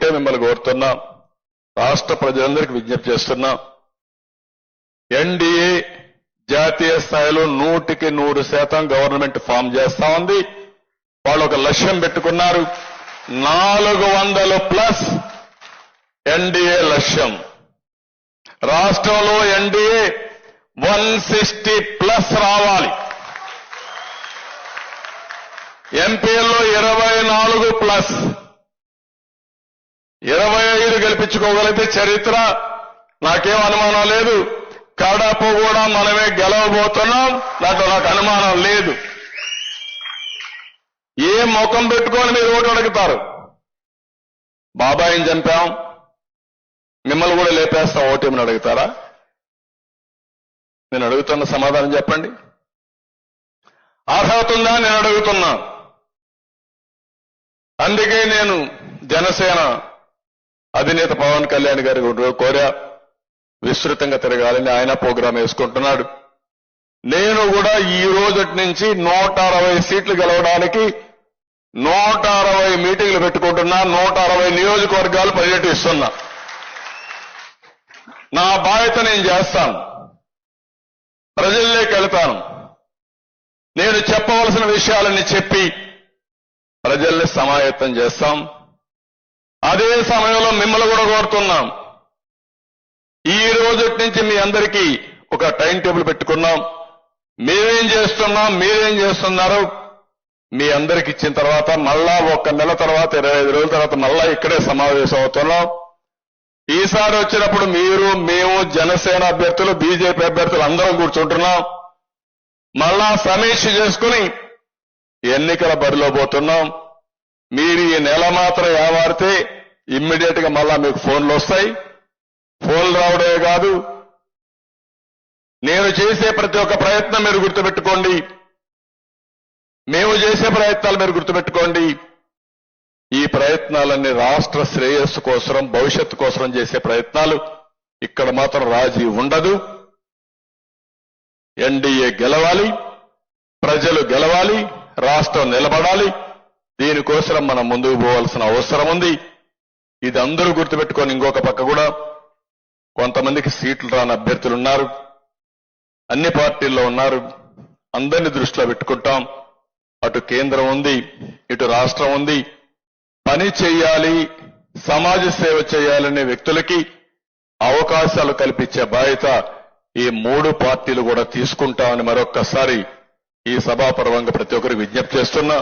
ఒకటే మిమ్మల్ని కోరుతున్నా, రాష్ట్ర ప్రజలందరికీ విజ్ఞప్తి చేస్తున్నా, ఎన్డీఏ జాతీయ స్థాయిలో 100% గవర్నమెంట్ ఫామ్ చేస్తా ఉంది. వాళ్ళు ఒక లక్ష్యం పెట్టుకున్నారు, 400+ ఎన్డీఏ లక్ష్యం. రాష్ట్రంలో ఎన్డీఏ 160+ రావాలి. ఎంపీల్లో 24+, 25 గెలిపించుకోగలిగితే చరిత్ర, నాకేం అనుమానం లేదు. కడప కూడా మనమే గెలవబోతున్నాం, దాంట్లో నాకు అనుమానం లేదు. ఏ ముఖం పెట్టుకొని మీరు ఓటు అడుగుతారు? బాబాయిని చంపాం, మిమ్మల్ని కూడా లేపేస్తాం ఓటేమని అడుగుతారా? నేను అడుగుతున్న సమాధానం చెప్పండి. అర్హత ఉందా నేను అడుగుతున్నా. అందుకే నేను జనసేన అధినేత పవన్ కళ్యాణ్ గారి కోరా, విస్తృతంగా తిరగాలని. ఆయన ప్రోగ్రాం వేసుకుంటున్నాడు. నేను కూడా ఈ రోజటి నుంచి 160 సీట్లు గెలవడానికి 160 మీటింగ్లు పెట్టుకుంటున్నా, 160 నియోజకవర్గాలు పర్యటిస్తున్నా. నా బాధ్యత నేను చేస్తాను, ప్రజల్లోకి వెళ్తాను. నేను చెప్పవలసిన విషయాలన్నీ చెప్పి ప్రజల్ని సమాయత్తం చేస్తాం. అదే సమయంలో మిమ్మల్ని కూడా కోరుతున్నాం, ఈ రోజటి నుంచి మీ అందరికీ ఒక టైం టేబుల్ పెట్టుకున్నాం. మేమేం చేస్తున్నాం, మీరేం చేస్తున్నారు, మీ అందరికి ఇచ్చిన తర్వాత మళ్ళా 1 నెల తర్వాత 25 రోజుల తర్వాత మళ్ళా ఇక్కడే సమావేశం అవుతున్నాం. ఈసారి వచ్చినప్పుడు మీరు, మేము, జనసేన అభ్యర్థులు, బీజేపీ అభ్యర్థులు అందరం కూర్చుంటున్నాం. మళ్ళా సమీక్ష చేసుకుని ఎన్నికల బరిలో పోతున్నాం. మీరు ఈ నెల మాత్రం ఏమారితే ఇమ్మీడియట్ గా మళ్ళా మీకు ఫోన్లు వస్తాయి. ఫోన్లు రావడమే కాదు, నేను చేసే ప్రతి ఒక్క ప్రయత్నం మీరు గుర్తుపెట్టుకోండి, మేము చేసే ప్రయత్నాలు మీరు గుర్తుపెట్టుకోండి. ఈ ప్రయత్నాలన్నీ రాష్ట్ర శ్రేయస్సు కోసం, భవిష్యత్తు కోసం చేసే ప్రయత్నాలు. ఇక్కడ మాత్రం రాజీ ఉండదు. ఎన్డీఏ గెలవాలి, ప్రజలు గెలవాలి, రాష్ట్రం నిలబడాలి. దీనికోసం మనం ముందుకు పోవాల్సిన అవసరం ఉంది. ఇది అందరూ గుర్తుపెట్టుకొని, ఇంకొక పక్క కూడా కొంతమందికి సీట్లు రాని అభ్యర్థులు ఉన్నారు, అన్ని పార్టీల్లో ఉన్నారు. అందరినీ దృష్టిలో పెట్టుకుంటాం. అటు కేంద్రం ఉంది, ఇటు రాష్ట్రం ఉంది. పని చేయాలి, సమాజ సేవ చేయాలనే వ్యక్తులకి అవకాశాలు కల్పించే బాధ్యత ఈ 3 పార్టీలు కూడా తీసుకుంటామని మరొక్కసారి ఈ సభాపర్వంగా ప్రతి ఒక్కరికి విజ్ఞప్తి చేస్తున్నా.